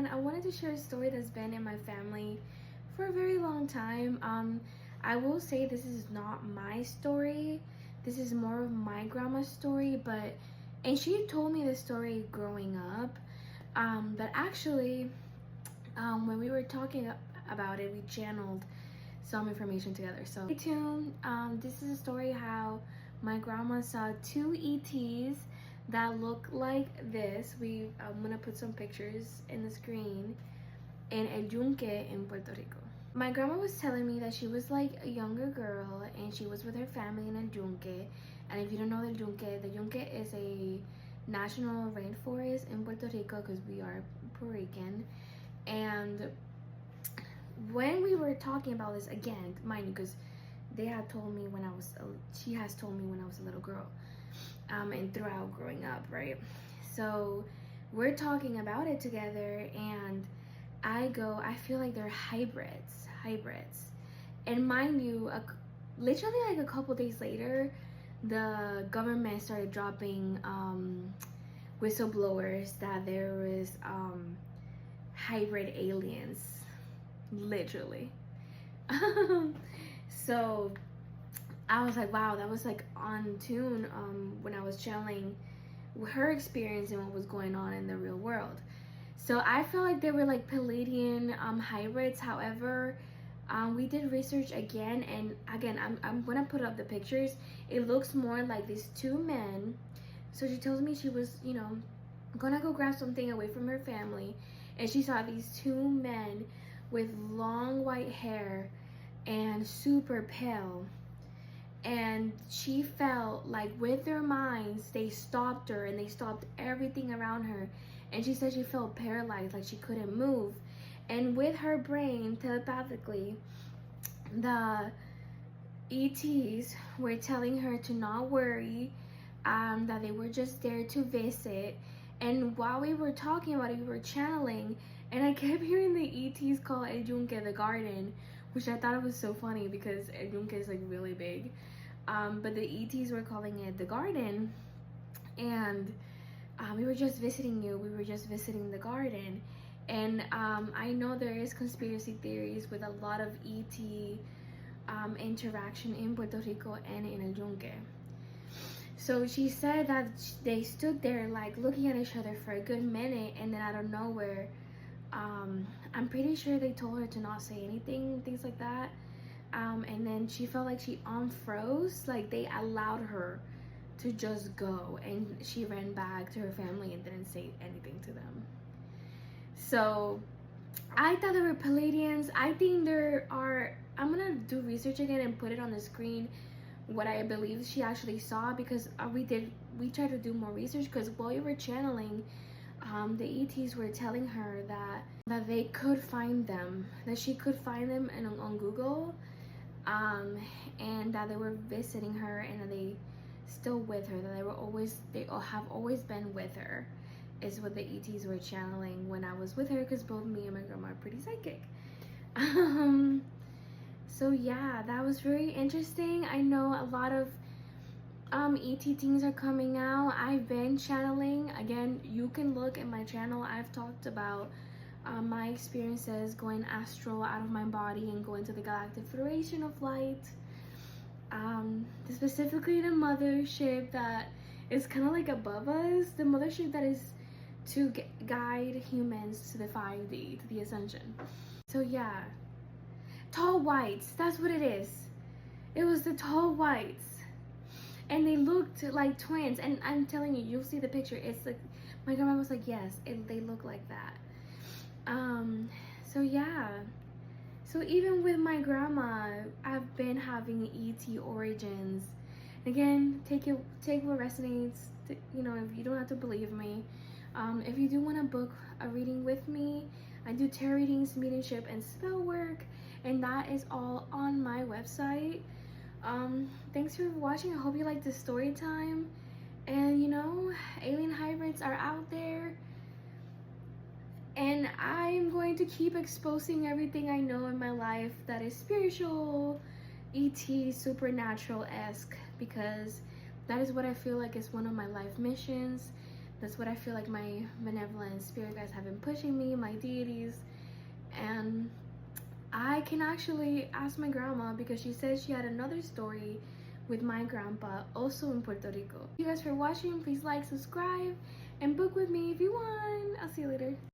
everyone. I wanted to share a story that's been in my family for a very long time. I will say this is not my story. This is more of my grandma's story, and she told me this story growing up. But actually, when we were talking about it, we channeled some information together. So stay tuned. This is a story how my grandma saw two ETs that look like this. I'm gonna put some pictures in the screen in El Yunque in Puerto Rico. My grandma was telling me that she was like a younger girl and she was with her family in El Yunque. And if you don't know the Yunque is a national rainforest in Puerto Rico because we are Puerto Rican. And when we were talking about this, again, mind you, because she has told me when I was a little girl, and throughout growing up, right? So we're talking about it together, and I feel like they're hybrids. And mind you, literally like a couple days later, the government started dropping whistleblowers that there was hybrid aliens, literally. So I was like, wow, that was like on tune when I was channeling her experience and what was going on in the real world. So I felt like they were like Palladian hybrids. However, we did research again, and again, I'm gonna put up the pictures. It looks more like these two men. So she tells me she was, gonna go grab something away from her family, and she saw these two men with long white hair and super pale. And she felt like with their minds, they stopped her and they stopped everything around her. And she said she felt paralyzed, like she couldn't move. And with her brain, telepathically, the ETs were telling her to not worry, that they were just there to visit. And while we were talking about it, we were channeling, and I kept hearing the ETs call El Yunque the garden, which I thought it was so funny because El Yunque is like really big. But the ETs were calling it the garden, and we were just visiting you. We were just visiting the garden. And I know there is conspiracy theories with a lot of ET interaction in Puerto Rico and in El Yunque. So she said that they stood there like looking at each other for a good minute, and then out of nowhere, I'm pretty sure they told her to not say anything, things like that. And then she felt like she unfroze, like they allowed her to just go, and she ran back to her family and didn't say anything to them. So I thought they were Palladians. I think I'm gonna do research again and put it on the screen what I believe she actually saw, because we tried to do more research, because while we were channeling, the ETs were telling her that they could find them, that she could find them on Google, and that they were visiting her, and that they still with her, that they have always been with her, is what the ETs were channeling when I was with her, because both me and my grandma are pretty psychic. So yeah, that was very interesting. I know a lot of ET things are coming out. I've been channeling. Again, you can look at my channel. I've talked about my experiences going astral out of my body and going to the Galactic Federation of Light. Specifically the mothership that is kind of like above us. The mothership that is to guide humans to the 5D, to the ascension. So yeah. Tall whites, that's what it is. It was the tall whites, and they looked like twins. And I'm telling you, you'll see the picture. It's like my grandma was like, yes, they look like that. So yeah, so even with my grandma, I've been having ET origins. Again, take what resonates. If you don't have to believe me. If you do want to book a reading with me, I do tarot readings, mediumship, and spellwork, and that is all on my website. Thanks for watching. I hope you liked the story time. And alien hybrids are out there, and I'm going to keep exposing everything I know in my life that is spiritual, ET, supernatural-esque, because that is what I feel like is one of my life missions. That's what I feel like my benevolent spirit guides have been pushing me, my deities. And I can actually ask my grandma because she said she had another story with my grandpa also in Puerto Rico. Thank you guys for watching. Please like, subscribe, and book with me if you want. I'll see you later.